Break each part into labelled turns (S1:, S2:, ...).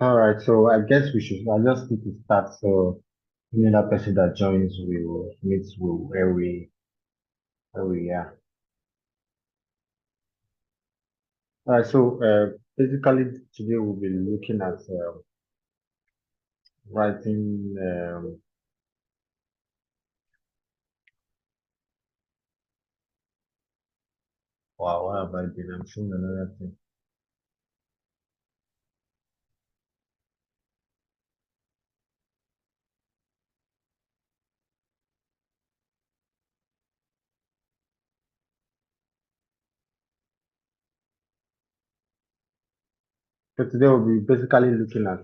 S1: All right, so I guess we should. I just need to start. So any other person that joins will meet where we are. All right, so basically today we'll be looking at writing. Wow, what have I been? I'm seeing another thing. So today we'll be basically looking at.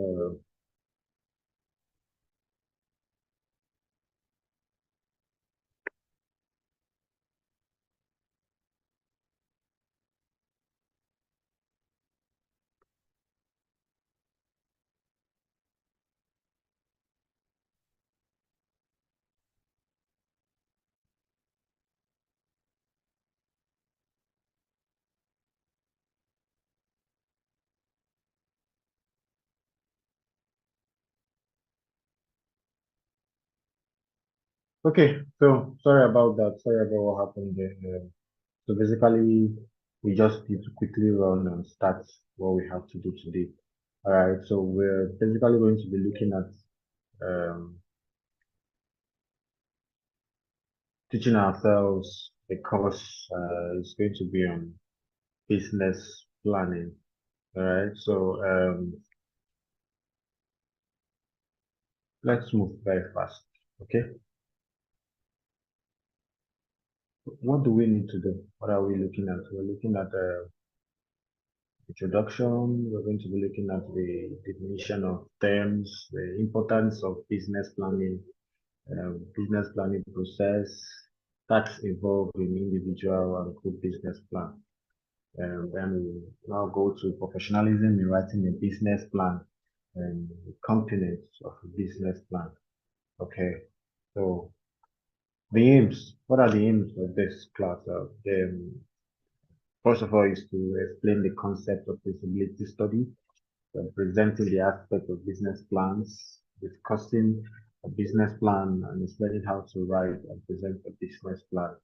S1: Uh, okay, so sorry about that. Sorry about what happened there. So basically, we just need to quickly run and start what we have to do today. All right, so we're basically going to be looking at teaching ourselves a course is going to be on business planning. All right, so let's move very fast. Okay, what do we need to do? What are we looking at? We're looking at introduction. We're going to be looking at the definition of terms, the importance of business planning process, tasks involved in individual and group business plan. Then we now go to professionalism in writing a business plan and the components of a business plan. Okay, so the aims. What are the aims of this class? First of all, is to explain the concept of feasibility study, presenting the aspect of business plans, discussing a business plan, and explaining how to write and present a business plan.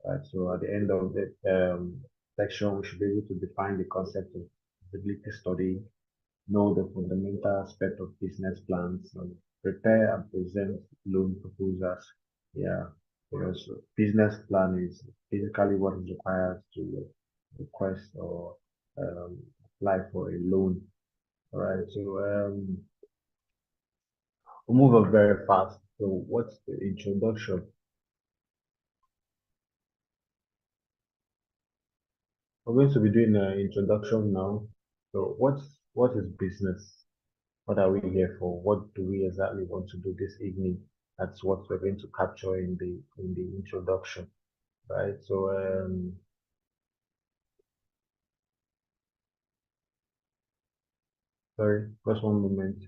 S1: Right? So at the end of the section, we should be able to define the concept of feasibility study, know the fundamental aspect of business plans, and prepare and present loan proposals. Yeah, because business plan is basically what is required to request or um, apply for a loan. All right, so we'll move on very fast. So what's the introduction? We're going to be doing an introduction now. So what is business? What are we here for? What do we exactly want to do this evening? That's what we're going to capture in the introduction, right? So sorry, just one moment.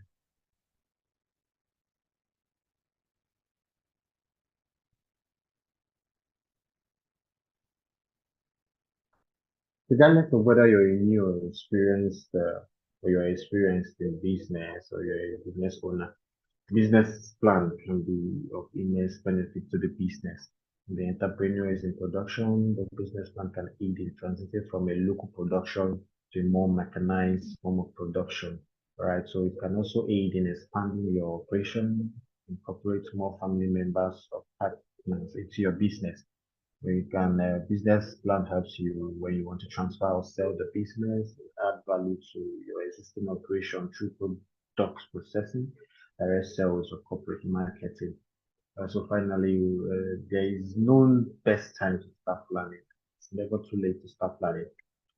S1: Regardless of whether you're a new or you're experienced in business or you're a business owner, business plan can be of immense benefit to the business. The entrepreneur is in production. The business plan can aid in transiting from a local production to a more mechanized form of production. Right. So it can also aid in expanding your operation, incorporate more family members or partners into your business. Where you can business plan helps you when you want to transfer or sell the business, add value to your existing operation through product processing, direct sales, or corporate marketing. So finally, there is no best time to start planning. It's never too late to start planning.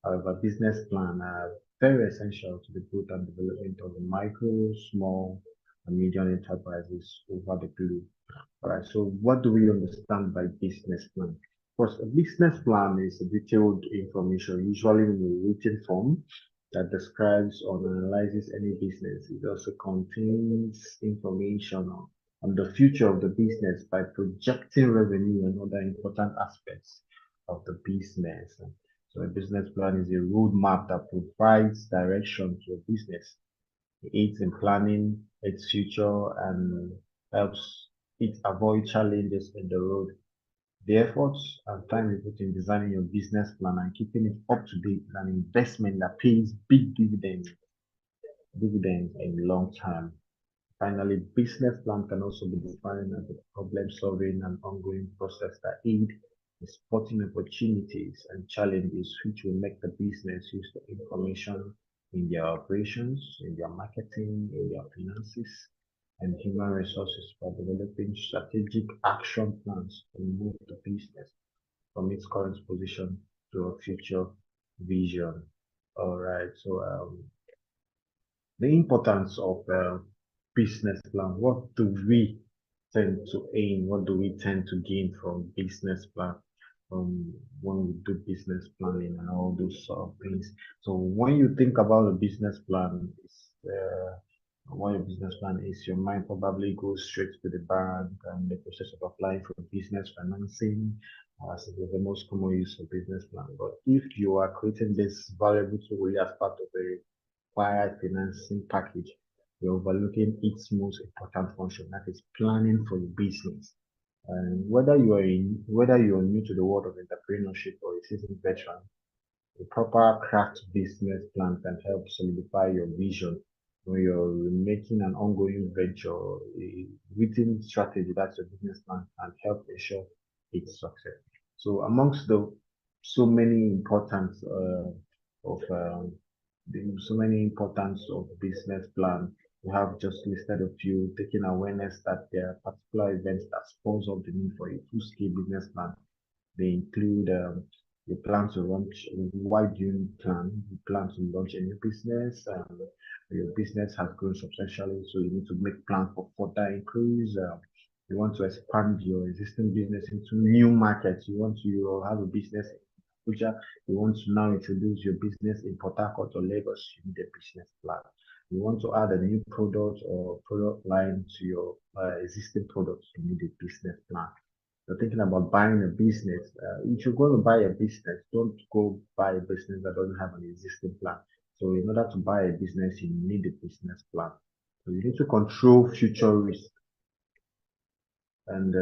S1: However, business plan are very essential to the growth and development of micro, small, and medium enterprises over the globe. All right. So what do we understand by business plan? First, a business plan is a detailed information, usually in a written form, that describes or analyzes any business. It also contains information on the future of the business by projecting revenue and other important aspects of the business. So a business plan is a roadmap that provides direction to a business. aids in planning its future and helps it avoid challenges in the road. The efforts and time you put in designing your business plan and keeping it up to date is an investment that pays big dividends in long term. Finally, business plan can also be defined as a problem-solving and ongoing process that aid in spotting opportunities and challenges which will make the business use the information in their operations, in their marketing, in their finances, and human resources by developing strategic action plans to move the business from its current position to a future vision. All right, so the importance of business plan. What do we tend to aim? What do we tend to gain from business plan? When we do business planning and all those sort of things. So when you think about a business plan, what your business plan is, your mind probably goes straight to the bank and the process of applying for business financing. As it is the most common use of business plan. But if you are creating this valuable tool as part of a required financing package, you're overlooking its most important function, that is planning for your business. And whether you are new to the world of entrepreneurship or a seasoned veteran, a proper craft business plan can help solidify your vision when you're making an ongoing venture. A written strategy, that's your business plan, can help ensure its success. So amongst the so many importance of so many importance of business plan, we have just listed a few, taking awareness that there are particular events that sponsor the need for a full-scale business plan. They include you plan to launch, why do you plan? You plan to launch a new business. Your business has grown substantially, so you need to make plans for further increase. You want to expand your existing business into new markets. You want to have a business in Abuja. You want to now introduce your business in Port Harcourt or Lagos. You need a business plan. You want to add a new product or product line to your existing products. You need a business plan. You're thinking about buying a business. If you're going to buy a business, don't go buy a business that doesn't have an existing plan. So in order to buy a business, you need a business plan. So you need to control future risk and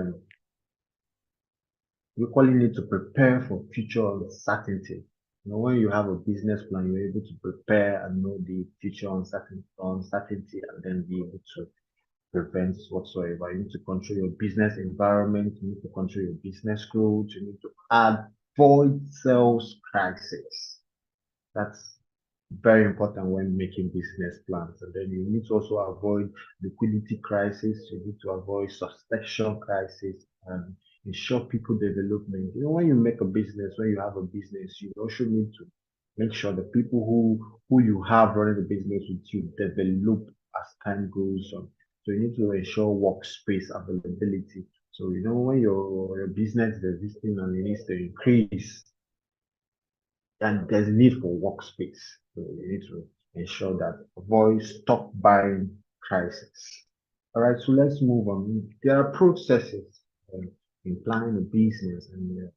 S1: you equally need to prepare for future uncertainty. When you have a business plan, you're able to prepare and know the future uncertainty and then be able to prevent whatsoever. You need to control your business environment. You need to control your business growth. You need to avoid sales crisis. That's very important when making business plans. And then you need to also avoid liquidity crisis. You need to avoid succession crisis and ensure people development. When you make a business, when you have a business, you also need to make sure the people who you have running the business with you develop as time goes on. So you need to ensure workspace availability. So when your business is existing and it needs to increase, and there's a need for workspace. So you need to ensure that avoid stock buying crisis. All right, so let's move on. There are processes in planning a business, and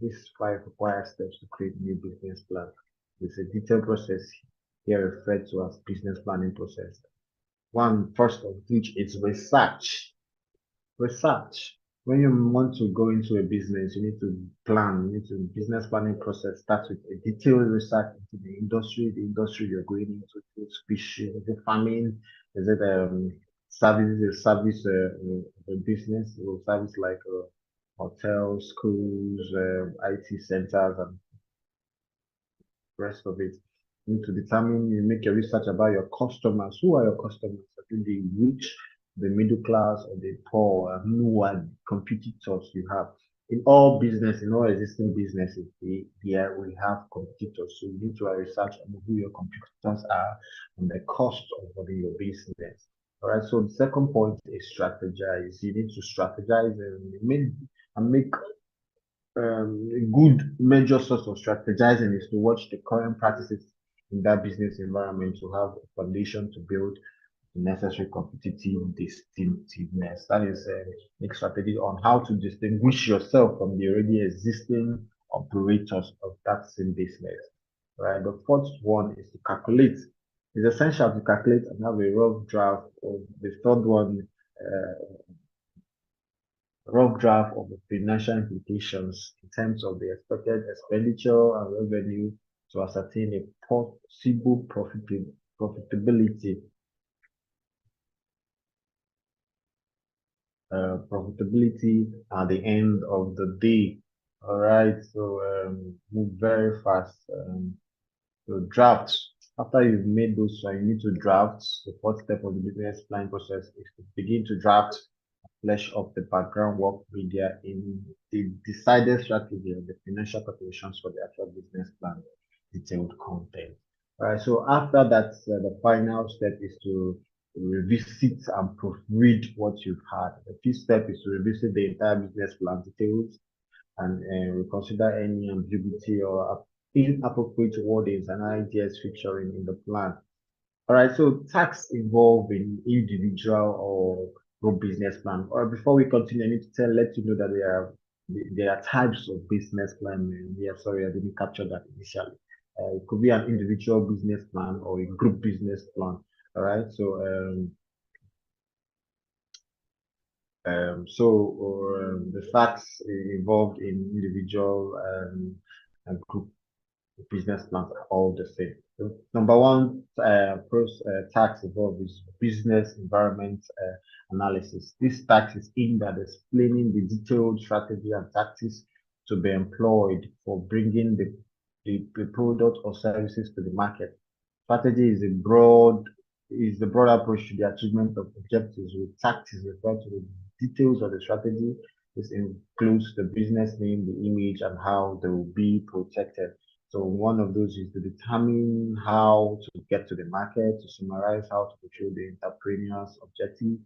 S1: these 5 required steps to create a new business plan. It's a detailed process here referred to as business planning process. One first of which is research. Research. When you want to go into a business, you need to plan. You need to business planning process starts with a detailed research into the industry you're going into, the species, is it farming, is it service a business or service like hotels, schools, IT centers, and rest of it. You need to determine, you make your research about your customers. Who are your customers? I think the rich, the middle class, or the poor, and who are the competitors you have. In all business, in all existing businesses, we have competitors. So you need to research on who your competitors are and the cost of running your business. All right. So the second point is strategize. You need to strategize and make a good major source of strategizing is to watch the current practices in that business environment to have a foundation to build the necessary competitive distinctiveness. That is make strategy on how to distinguish yourself from the already existing operators of that same business. Right. The fourth one is to calculate It's essential to calculate and have a rough draft of the financial implications in terms of the expected expenditure and revenue to ascertain a possible profitability profitability at the end of the day. All right, so move very fast. So draft. After you've made those, you need to draft. The fourth step of the business plan process is to begin to draft, flesh up the background work media in the decided strategy of the financial calculations for the actual business plan, detailed content. All right. So after that, the final step is to revisit and proofread what you've had. The fifth step is to revisit the entire business plan details and reconsider any ambiguity or inappropriate wordings and ideas featuring in the plan. All right, so tax involved in individual or group business plan. Or before we continue, I need to let you know that there are types of business plan. Yeah, sorry, I didn't capture that initially. It could be an individual business plan or a group business plan. All right, the facts involved in individual and group business plans are all the same. So number one, tax involved is business environment analysis. This tax is aimed at explaining the detailed strategy and tactics to be employed for bringing the product or services to the market. Strategy is the broad approach to the achievement of objectives, with tactics refer to the details of the strategy. This includes the business name, the image, and how they will be protected. So one of those is to determine how to get to the market, to summarize how to fulfill the entrepreneur's objective.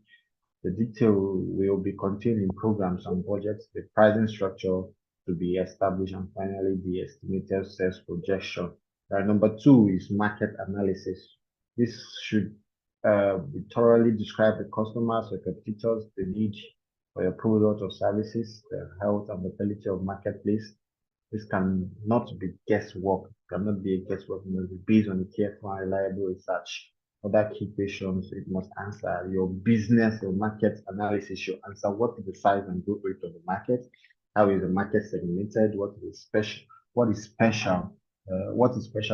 S1: The detail will be contained in programs and budgets, the pricing structure to be established, and finally the estimated sales projection. Number two is market analysis. This should be thoroughly describe the customers, the competitors, the need for your product or services, the health and vitality of marketplace. This cannot be guesswork, cannot be a guesswork, it must be based on a careful and reliable research. Other key questions it must answer: your business, your market analysis should answer what is the size and growth rate of the market, how is the market segmented, what is special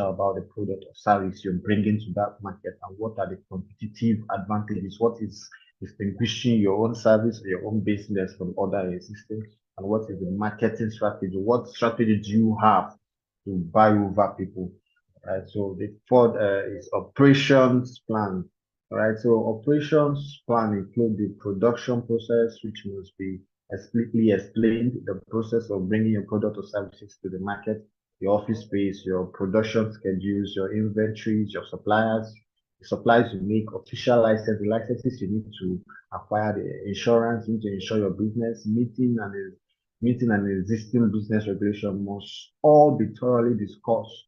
S1: about the product or service you're bringing to that market, and what are the competitive advantages, what is distinguishing your own service or your own business from other existing, and what is the marketing strategy? What strategy do you have to buy over people? Right. So the fourth is operations plan. All right. So operations plan include the production process, which must be explicitly explained, the process of bringing your product or services to the market, your office space, your production schedules, your inventories, your suppliers, the supplies you make, official license, the licenses you need to acquire, the insurance you need to insure your business, meeting an existing business regulation must all be thoroughly discussed.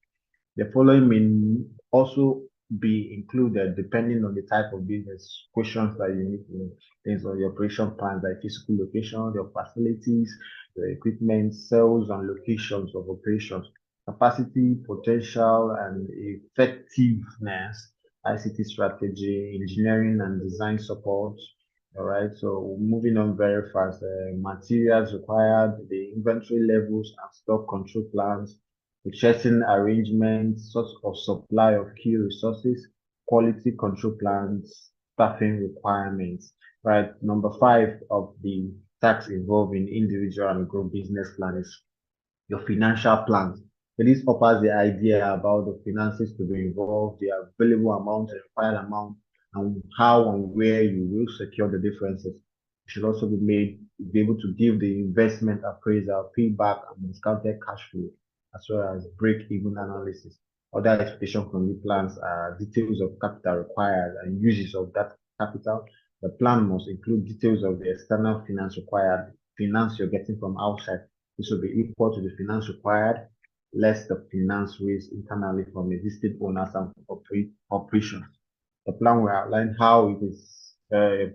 S1: The following may also be included depending on the type of business. Questions that you need to things on your operation plans, like physical location, your facilities, your equipment, sales and locations of operations, capacity, potential, and effectiveness, ICT strategy, engineering and design support. All right, so moving on very fast, materials required, the inventory levels and stock control plans, purchasing arrangements, source of supply of key resources, quality control plans, staffing requirements. Right. Number five of the tax involving individual and group business plan is your financial plans. So this offers the idea about the finances to be involved, the available amount, the required amount, and how and where you will secure the differences. It should also be able to give the investment appraisal, payback, and discounted cash flow, as well as break-even analysis. Other expectation from the plans are details of capital required and uses of that capital. The plan must include details of the external finance required, finance you're getting from outside. This will be equal to the finance required, less the finance raised internally from existing owners and operations. The plan will outline how it is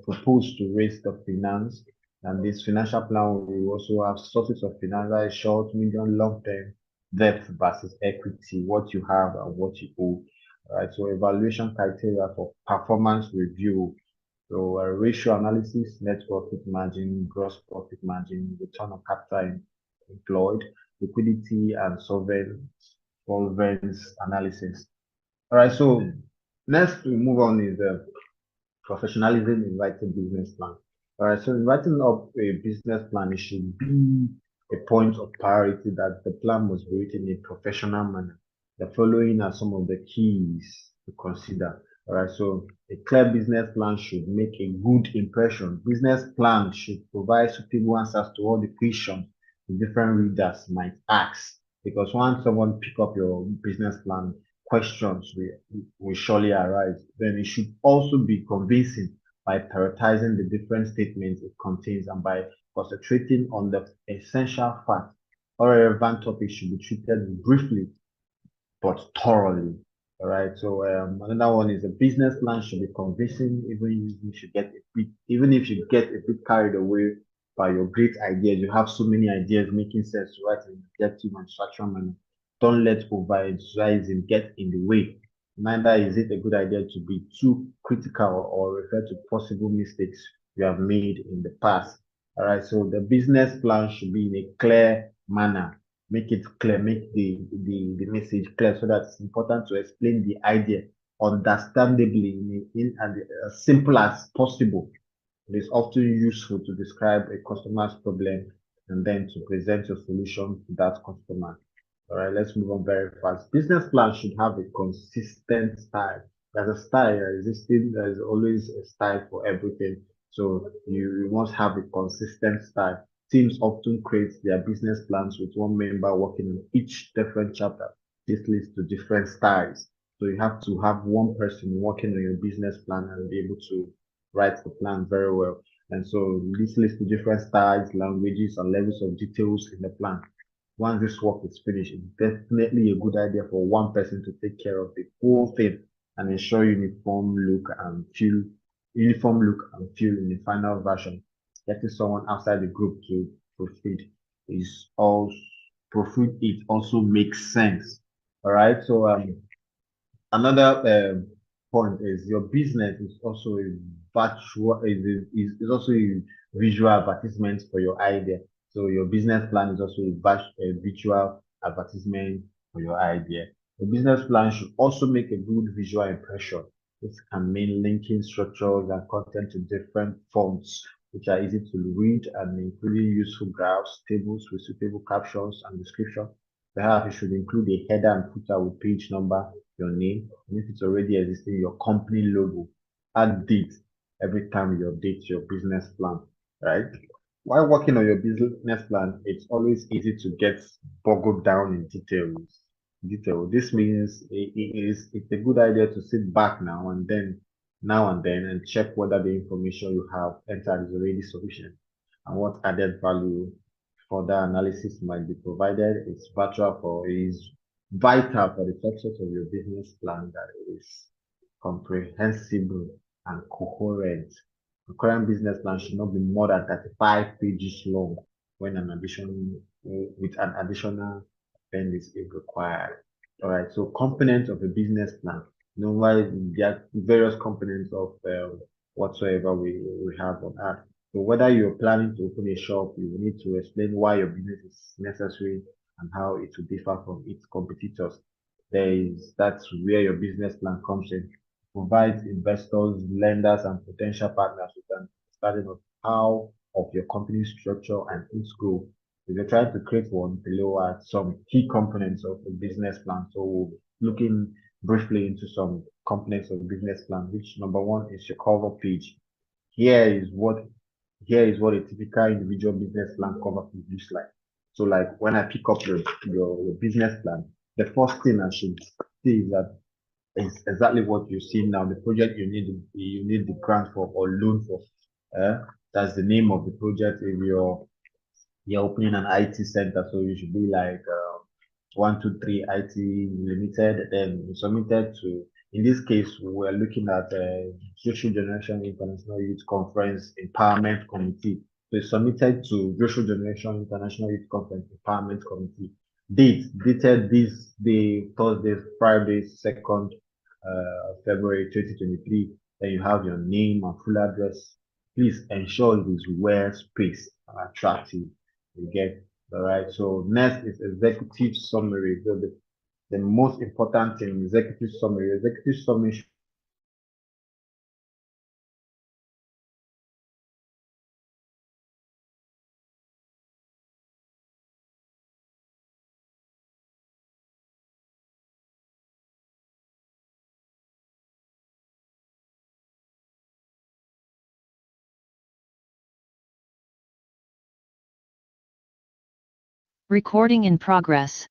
S1: proposed to raise the finance, and this financial plan will also have sources of finance, like short, medium, long term, debt versus equity, what you have and what you owe. right? So evaluation criteria for performance review. So ratio analysis, net profit margin, gross profit margin, return on capital employed, liquidity and solvents analysis. All right, so next we move on is professionalism in writing business plan. All right, so in writing up a business plan, it should be a point of priority that the plan must be written in a professional manner. The following are some of the keys to consider. All right, so a clear business plan should make a good impression. Business plan should provide suitable answers to all the questions the different readers might ask. Because once someone pick up your business plan, questions will surely arise. Then it should also be convincing by prioritizing the different statements it contains and by concentrating on the essential facts. All relevant topics should be treated briefly but thoroughly. All right. So another one is a business plan should be convincing, even if you get a bit carried away by your great ideas. You have so many ideas making sense to write in an objective and structural manner. Don't let over enthusiasm get in the way. Neither is it a good idea to be too critical or refer to possible mistakes you have made in the past. All right. So the business plan should be in a clear manner. Make it clear, make the message clear so that it's important to explain the idea understandably in as simple as possible. It is often useful to describe a customer's problem and then to present a solution to that customer. All right, let's move on very fast. Business plan should have a consistent style. There's a style existing, there's always a style for everything. So you must have a consistent style. Teams often create their business plans with one member working on each different chapter. This leads to different styles. So you have to have one person working on your business plan and be able to write the plan very well. And so this leads to different styles, languages, and levels of details in the plan. Once this work is finished, it's definitely a good idea for one person to take care of the whole thing and ensure uniform look and feel in the final version. Getting someone outside the group to proofread is also proofread it also makes sense. All right. So another point is your business is also a is also a visual advertisement for your idea. So your business plan is also a visual advertisement for your idea. The business plan should also make a good visual impression. This can mean linking structures and content to different fonts, which are easy to read and including useful graphs, tables with suitable captions and description. Perhaps you should include a header and footer with page number, your name, and if it's already existing, your company logo. Add date every time you update your business plan, right? While working on your business plan, it's always easy to get boggled down in details. This means it's a good idea to sit back now and then, and check whether the information you have entered is already sufficient and what added value further analysis might be provided. Is vital for the success of your business plan that it is comprehensible and coherent. The current business plan should not be more than 35 pages long when an addition with an additional appendix if required. All right, so components of a business plan. You know why there are various components of whatsoever we have on earth. So whether you're planning to open a shop, you need to explain why your business is necessary and how it will differ from its competitors. That's where your business plan comes in. Provides investors, lenders, and potential partners with an understanding of how of your company's structure and its goal. If you're trying to create one, below are some key components of a business plan. So we'll be looking briefly into some components of a business plan, which number one is your cover page. Here is what here is what a typical individual business plan cover page looks like. So like when I pick up your business plan, the first thing I should see is that it's exactly what you see now. The project you need the grant for or loan for. That's the name of the project. If you're opening an IT center, so you should be like 123 IT Limited, then submitted to. In this case, we're looking at Social Generation International Youth Conference Empowerment Committee. So it's submitted to Social Generation International Youth Conference Empowerment Committee. Dated this day, Thursday, Friday, 2nd February 2023, then you have your name and full address. Please ensure it is well spaced and attractive. You get all right. So next is executive summary. The most important thing, executive summary. Executive summary.
S2: Recording in progress.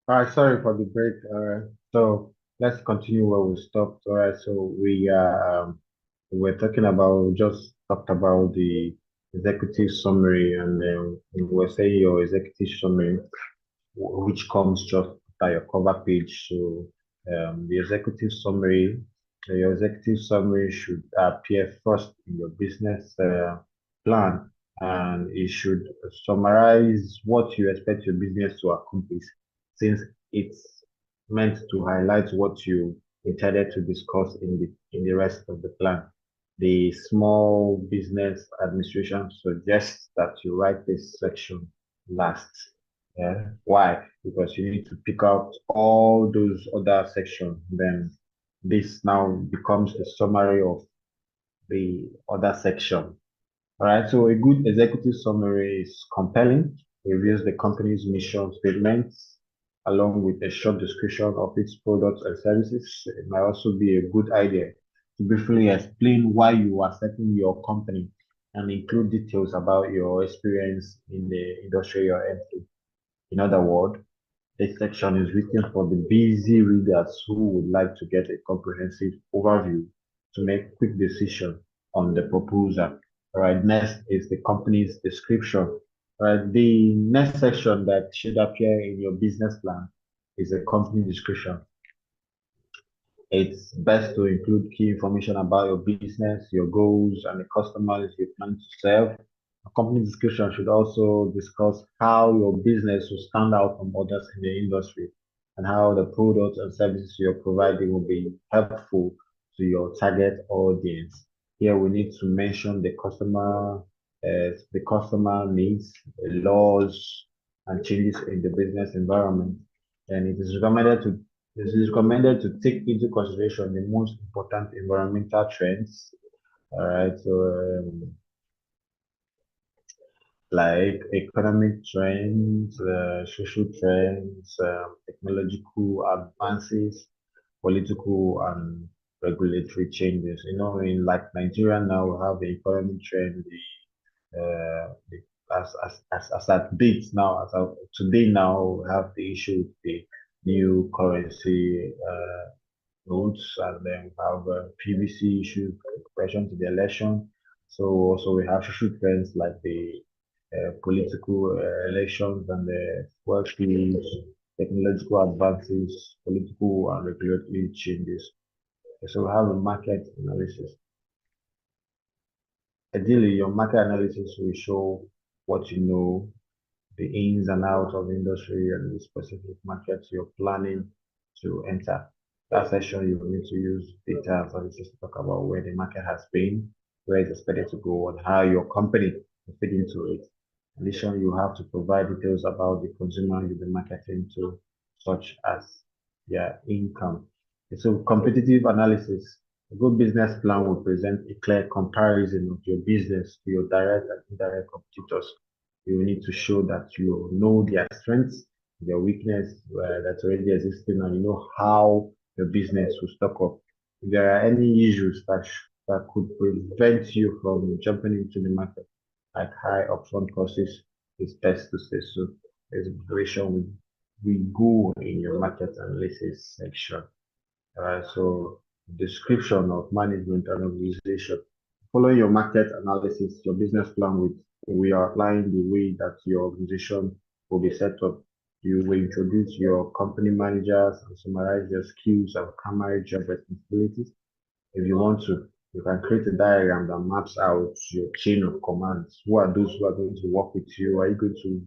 S1: All right, sorry for the break. So let's continue where we stopped. All right, so we're talking about, we just talked about the executive summary, and then we were saying your executive summary, which comes just after your cover page. So the executive summary, your executive summary should appear first in your business plan, and it should summarize what you expect your business to accomplish, since it's meant to highlight what you intended to discuss in the rest of the plan. The Small Business Administration suggests that you write this section last. Yeah. Why? Because you need to pick out all those other sections. Then this now becomes the summary of the other section. All right. So a good executive summary is compelling. It reveals the company's mission statements, along with a short description of its products and services. It might also be a good idea to briefly explain why you are setting your company and include details about your experience in the industry you're entering. In other words, this section is written for the busy readers who would like to get a comprehensive overview to make quick decision on the proposal. All right, next is the company's description. All right, the next section that should appear in your business plan is the company description. It's best to include key information about your business, your goals, and the customers you plan to serve. A company description should also discuss how your business will stand out from others in the industry and how the products and services you're providing will be helpful to your target audience. Here we need to mention the customer needs, the laws, and changes in the business environment. And it is recommended to take into consideration the most important environmental trends. All right, so like economic trends, social trends, technological advances, political and regulatory changes. You know, in like Nigeria now, we have the economic trend, the as at date now, today now, we have the issue with the new currency notes, and then we have PVC issue, question to the election. So also we have social trends like the political elections and the world issues, technological advances, political and regulatory changes. So we have a market analysis. Ideally, your market analysis will show what you know, the ins and outs of the industry and the specific markets you're planning to enter. That session, you will need to use data analysis to talk about where the market has been, where it's expected to go, and how your company will fit into it. In addition, you have to provide details about the consumer you'll be marketing to, such as their income. So competitive analysis. A good business plan will present a clear comparison of your business to your direct and indirect competitors. You need to show that you know their strengths, their weakness that's already existing, and you know how your business will stock up. If there are any issues that could prevent you from jumping into the market, like high upfront costs, it's best to say so. There's a preparation we go in your market analysis section. So description of management and organization. Following your market analysis, your business plan will outline the way that your organization will be set up. You will introduce your company managers and summarize their skills and primary job responsibilities. If you want to, you can create a diagram that maps out your chain of commands. Who are those who are going to work with you? Are you going to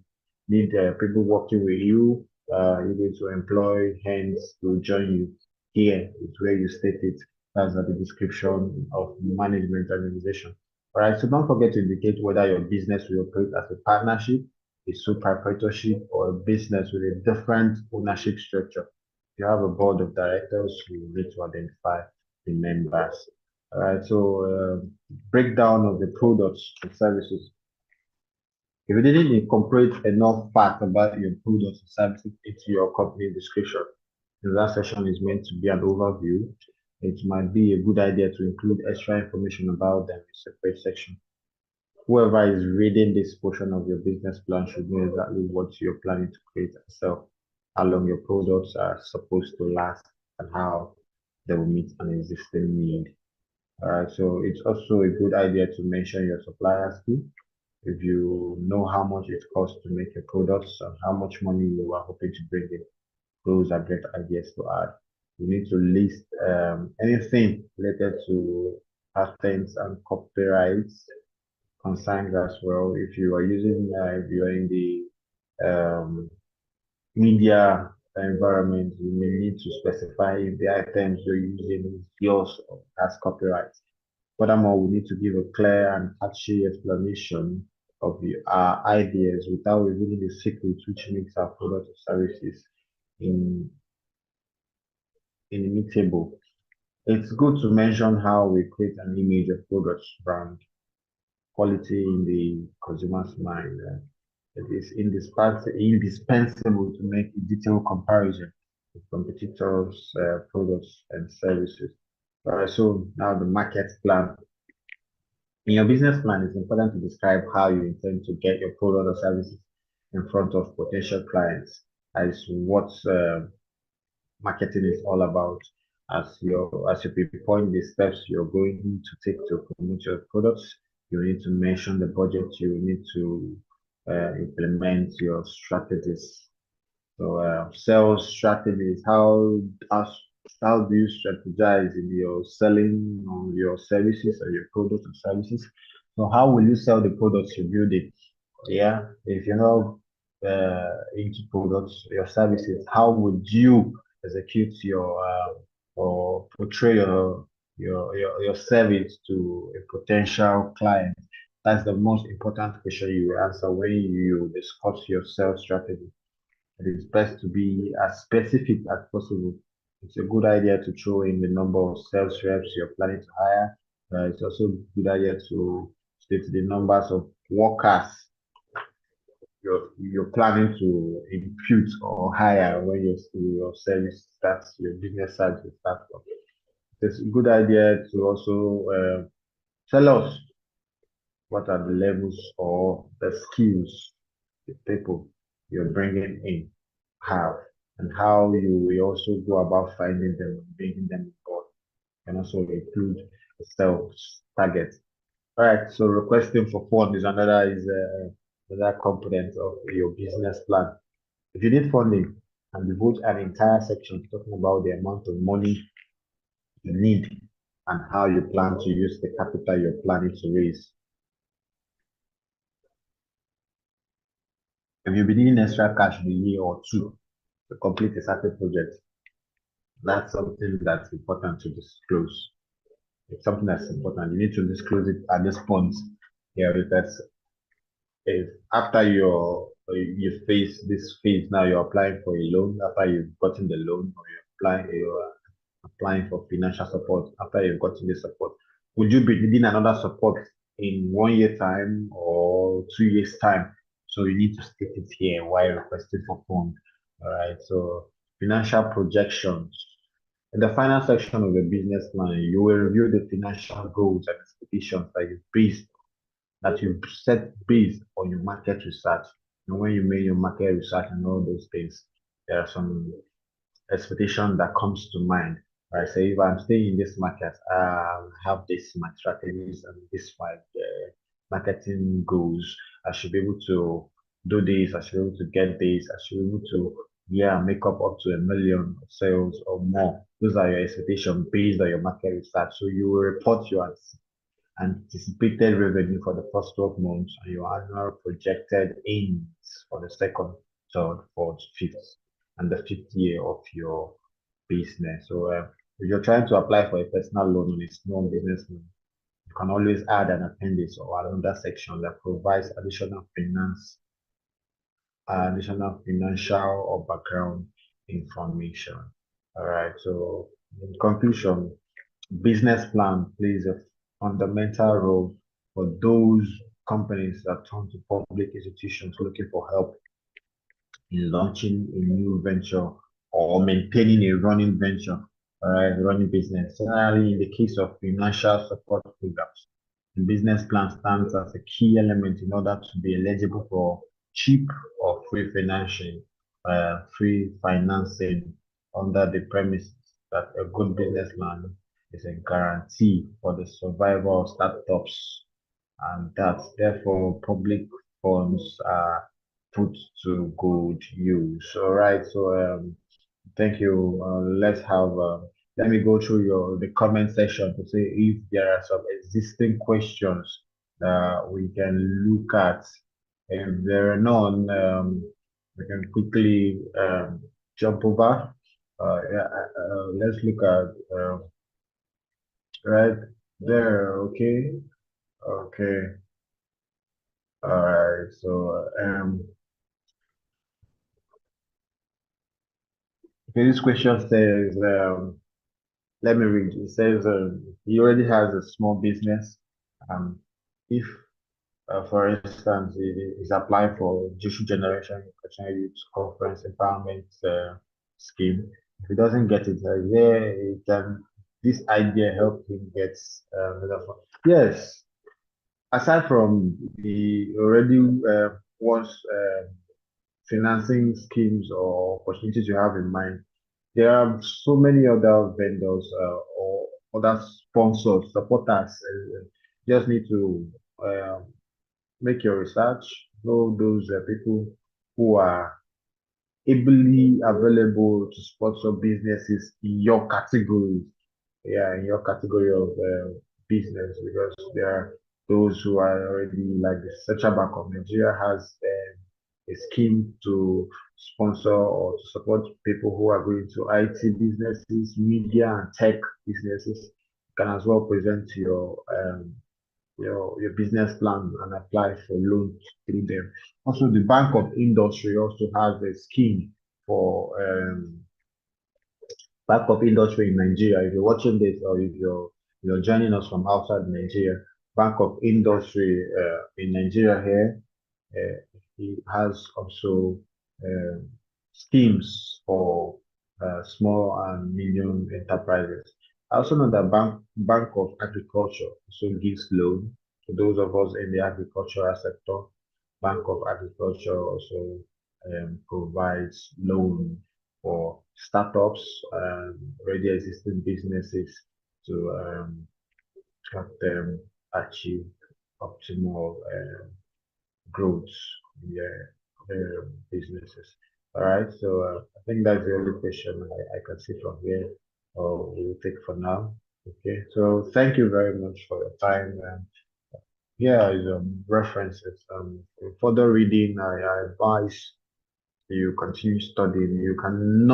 S1: need people working with you? Are you going to employ hands to join you? Here is where you state it. That's the description of management organization. All right, so don't forget to indicate whether your business will operate as a partnership, a sole proprietorship, or a business with a different ownership structure. If you have a board of directors, you need to identify the members. All right, so breakdown of the products and services. If you didn't incorporate enough fact about your products and services into your company description, that session is meant to be an overview. It might be a good idea to include extra information about them in a separate section. Whoever is reading this portion of your business plan should know exactly what you're planning to create and sell, how long your products are supposed to last, and how they will meet an existing need. So it's also a good idea to mention your suppliers too. If you know how much it costs to make your products and how much money you are hoping to bring in, those are great ideas to add. You need to list anything related to patents and copyrights concerns as well. If you are if you are in the media environment, you may need to specify if the items you're using is yours or has copyright. Furthermore, we need to give a clear and catchy explanation of our ideas without revealing the secrets which makes our products or services in inimitable. It's good to mention how we create an image of products brand quality in the consumer's mind. It is indispensable to make a detailed comparison with competitors' products and services. So now the market plan. In your business plan, it's important to describe how you intend to get your product or services in front of potential clients. As what marketing is all about. As you pinpoint the steps you're going to take to promote your products, you need to mention the budget. You need to implement your strategies. So sales strategies. How do you strategize in your selling on your services or your products or services? So how will you sell the products you build it? Yeah, if you're not into products, your services, how would you execute or portray your service to a potential client? That's the most important question you will answer when you discuss your sales strategy. It is best to be as specific as possible. It's a good idea to throw in the number of sales reps you're planning to hire. It's also a good idea to state the numbers of workers you're planning to impute or hire when your service starts, your business starts to start from. It's a good idea to also tell us what are the levels or the skills the people you're bringing in have, and how you will also go about finding them and bringing them on board, and also include the sales target. All right, so requesting for funds is another component of your business plan. If you need funding, and devote an entire section talking about the amount of money you need and how you plan to use the capital you're planning to raise. If you'll be needing extra cash in a year or two to complete a certain project, that's something that's important to disclose. It's something that's important. You need to disclose it at this point. Yeah, because if after you face this phase now, you're applying for a loan. After you've gotten the loan, or you're applying for financial support. After you've gotten the support, would you be needing another support in 1 year time or 2 years time? So you need to state it here while requesting for funds. All right. So financial projections. In the final section of the business plan, you will review the financial goals and expectations that you set based on your market research. And when you make your market research and all those things, there are some expectation that comes to mind. Right? So if I'm staying in this market, I have this my strategies and this my marketing goals. I should be able to do this. I should be able to get this. I should be able to make up to 1 million sales or more. Those are your expectations based on your market research. So you will report your anticipated revenue for the first 12 months and your annual projected aims for the second, third, fourth, fifth, and the fifth year of your business. So if you're trying to apply for a personal loan on a small business loan, you can always add an appendix or another section that provides additional financial or background information. All right. So in conclusion, business plan plays a fundamental role for those companies that turn to public institutions looking for help in launching a new venture or maintaining a running venture, running business. Generally, in the case of financial support programs, the business plan stands as a key element in order to be eligible for cheap or free financing under the premise that a good business plan is a guarantee for the survival of startups, and that therefore public funds are put to good use. All right, so thank you. Let me go through the comment section to see if there are some existing questions that we can look at. If there are none, we can quickly jump over. Let's look at right there. Okay, okay. All right. So okay, this question says, let me read. It says he already has a small business. If For instance, he's applying for Jishu Generation Educational Youth Conference Empowerment Scheme. If he doesn't get it, there he can this idea help him get another fund. Yes, aside from the already wants financing schemes or opportunities you have in mind, there are so many other vendors or other sponsors, supporters. Just need to uh, make your research, know those people who are ably available to sponsor businesses in your category. Yeah, in your category of business, because there are those who are already like the Central Bank of Nigeria has a scheme to sponsor or to support people who are going to IT businesses, media and tech businesses. You can as well present your business plan and apply for loans through them. Also, the Bank of Industry also has a scheme for Bank of Industry in Nigeria. If you're watching this or if you're joining us from outside Nigeria, Bank of Industry in Nigeria here, it has also um schemes for small and medium enterprises. I also know that Bank of Agriculture also gives loan to those of us in the agricultural sector. Bank of Agriculture also provides loan for startups and already existing businesses to help them achieve optimal growth in their businesses. All right, so I think that's the only question I can see from here. We'll take for now. Okay, so thank you very much for your time. And here is references. For further reading, I advise you continue studying. You can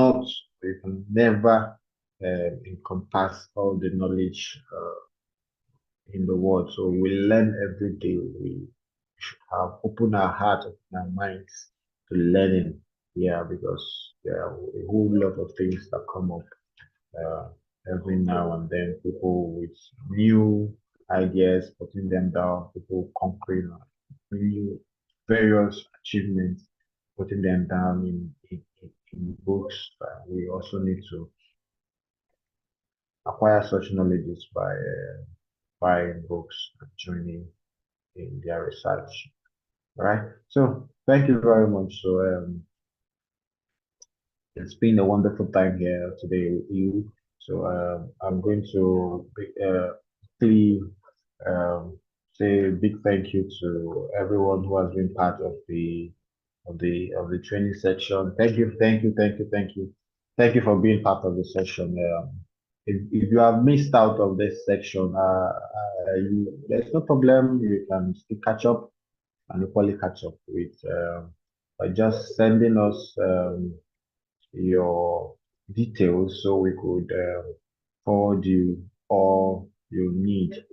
S1: never encompass all the knowledge in the world. So we learn every day. We should have open our heart, open our minds to learning. Yeah, because there are a whole lot of things that come up uh, every now and then. People with new ideas, putting them down. People conquering new various achievements, putting them down in books. We also need to acquire such knowledges by buying books and joining in their research. All right. So thank you very much. So it's been a wonderful time here today with you. So I'm going to quickly say a big thank you to everyone who has been part of the training section. Thank you, thank you, thank you, thank you, thank you for being part of the session. If you have missed out of this section, there's no problem. You can still catch up and equally catch up with by just sending us your details so we could forward you all you need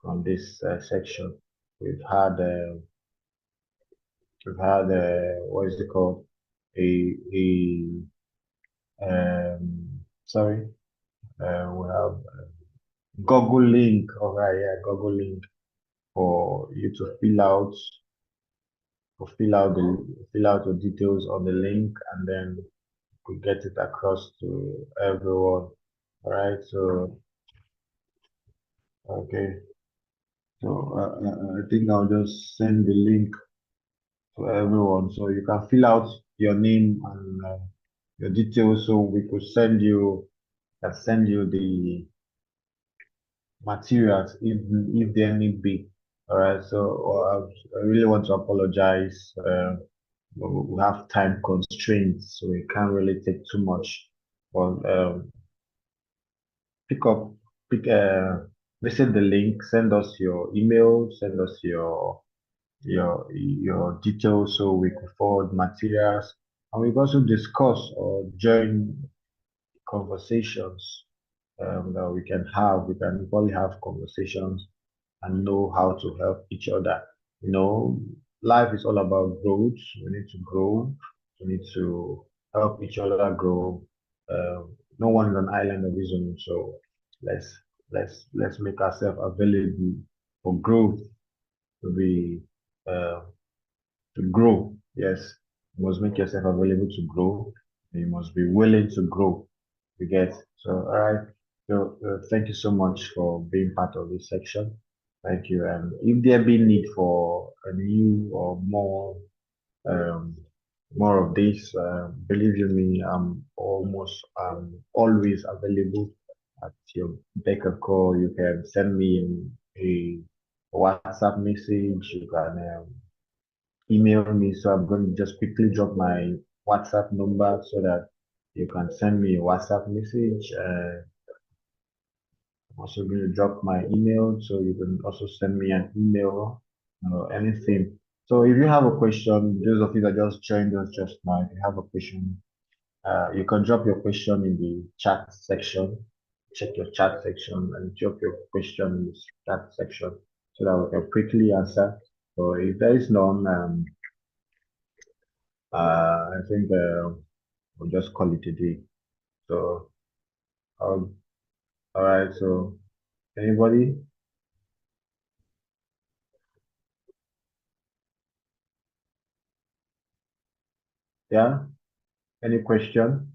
S1: from this section. We've had uh, what is it called? A sorry, we have Google link. All right, yeah, Google link for you to fill out your details on the link, and then we get it across to everyone. All right, so okay, so I think I'll just send the link to everyone, so you can fill out your name and your details, so we could send you the materials if there need be. All right, so I really want to apologize. We have time constraints, so we can't really take too much. But pick up, pick, visit the link, send us your email, send us your details so we can forward materials, and we can also discuss or join conversations that we can have. We can equally have conversations and know how to help each other. You know, life is all about growth. We need to grow. We need to help each other grow. No one is an island of his own, so let's let's make ourselves available for growth to be uh, to grow. Yes, you must make yourself available to grow. You must be willing to grow. You get so all right. So thank you so much for being part of this section. Thank you. And if there be need for a new or um, more of this, believe you me, I'm always available at your beck and call. You can send me a WhatsApp message. You can email me. So I'm going to just quickly drop my WhatsApp number so that you can send me a WhatsApp message. I'm also going to drop my email so you can also send me an email or anything. So if you have a question, those of you that just joined us just now, if you have a question, you can drop your question in the chat section. Check your chat section and drop your question in the chat section so that we can quickly answer. So if there is none, I think we'll just call it a day. So, all right. So, anybody? Yeah. Any question?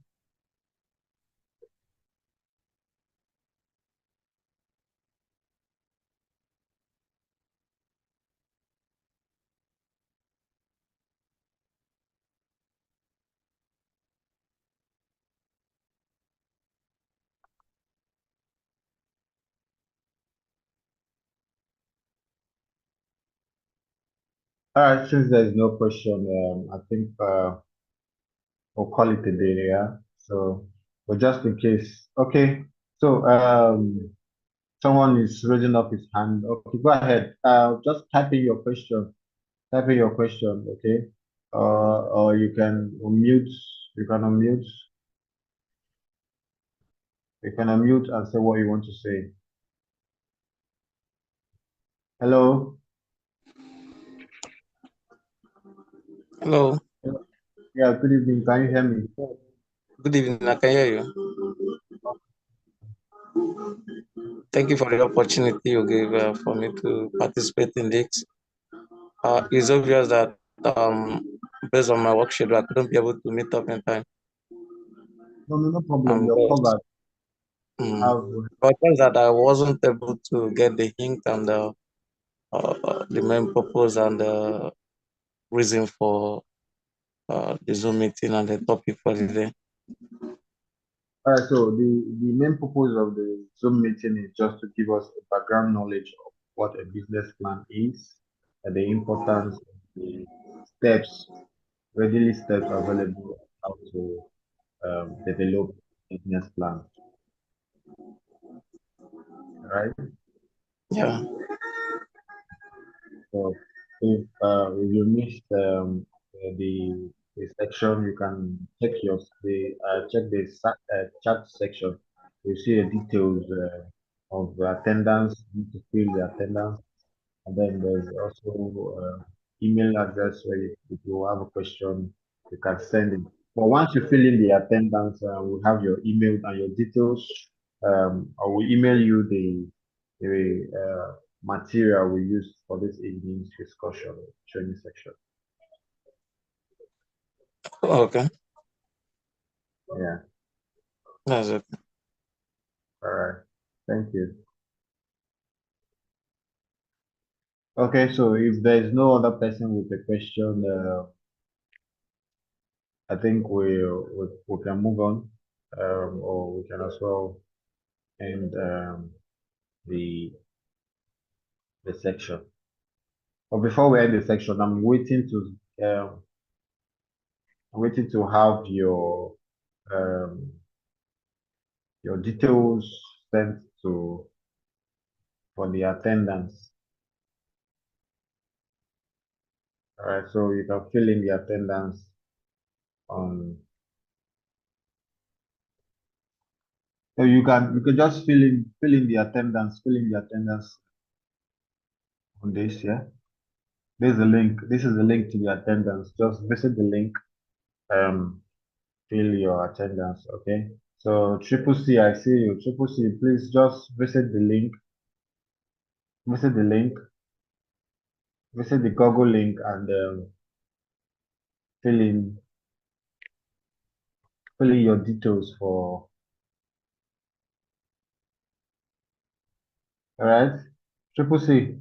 S1: All right. Since there is no question, I think we'll call it a day. Yeah. So, but just in case. Okay. So, someone is raising up his hand. Okay, go ahead. Just type in your question. Type in your question. Okay. Or you can unmute. You can unmute. You can unmute and say what you want to say. Hello.
S2: Hello,
S1: Yeah, good evening. Can you hear me?
S2: good evening. I can hear you. Thank you for the opportunity you gave for me to participate in this. It's obvious that based on my work schedule, I couldn't be able to meet up in time.
S1: No, no, no problem.
S2: Um,
S1: You're
S2: but,
S1: covered.
S2: um,
S1: Have
S2: but just that I wasn't able to get the hint and the main purpose and the reason for the Zoom meeting and the topic for the day.
S1: all right. So the main purpose of the Zoom meeting is just to give us a background knowledge of what a business plan is, and the importance of the steps, readily steps available how to develop a business plan. Right.
S2: Yeah.
S1: So if you missed the section, you can check the chat section. You see the details of the attendance. You need to fill the attendance, and then there's also email address where if you have a question, you can send it. But once you fill in the attendance, we'll have your email and your details. I will email you the material we used for this evening's discussion training section.
S2: Okay.
S1: Yeah.
S2: That's it.
S1: All right. Thank you. Okay. So if there is no other person with a question, I think we can move on, or we can as well end the the section. But before we end the section, I'm waiting to have um, your details sent to for the attendance. All right, so you can fill in the attendance on. So you can just fill in the attendance on this. Yeah, there's a link. This is the link to the attendance. Just visit the link. Um, Fill your attendance. Okay. So Triple C, I see you. Triple C, please just visit the link. Visit the link. Visit the Google link and fill in fill in your details for. All right. Triple C.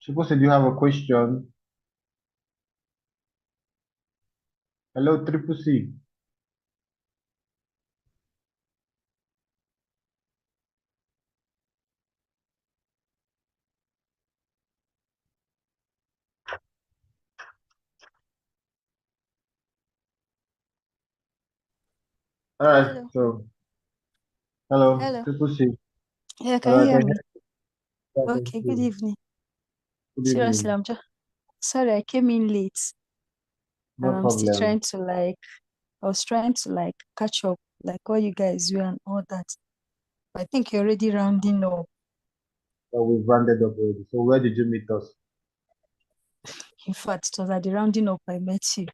S1: Triple C, do you have a question? Hello, Triple C. All right.
S3: Hello.
S1: So, hello,
S3: Hello.
S1: Triple C.
S3: Yeah,
S1: All
S3: can you
S1: right. I
S3: hear
S1: can
S3: me?
S1: hear
S3: Okay, good
S1: you.
S3: evening.
S1: Good
S3: Seriously,
S1: evening.
S3: I'm just sorry I came in late and
S1: No
S3: I'm still
S1: problem.
S3: trying to I was trying to catch up like what you guys do and all that. I think you're already rounding up.
S1: So we've rounded up already. So where did you meet us?
S3: In fact, it was at the rounding up I met you.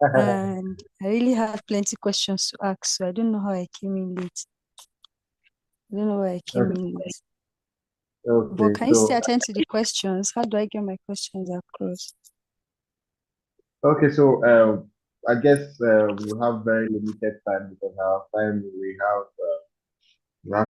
S3: And I really have plenty questions to ask, so I don't know how I came in late. I don't know why I came
S1: Okay.
S3: in late.
S1: Okay.
S3: But can you
S1: So
S3: still attend to the questions? How do I get my questions across?
S1: okay. So I guess we have very limited time because our time we have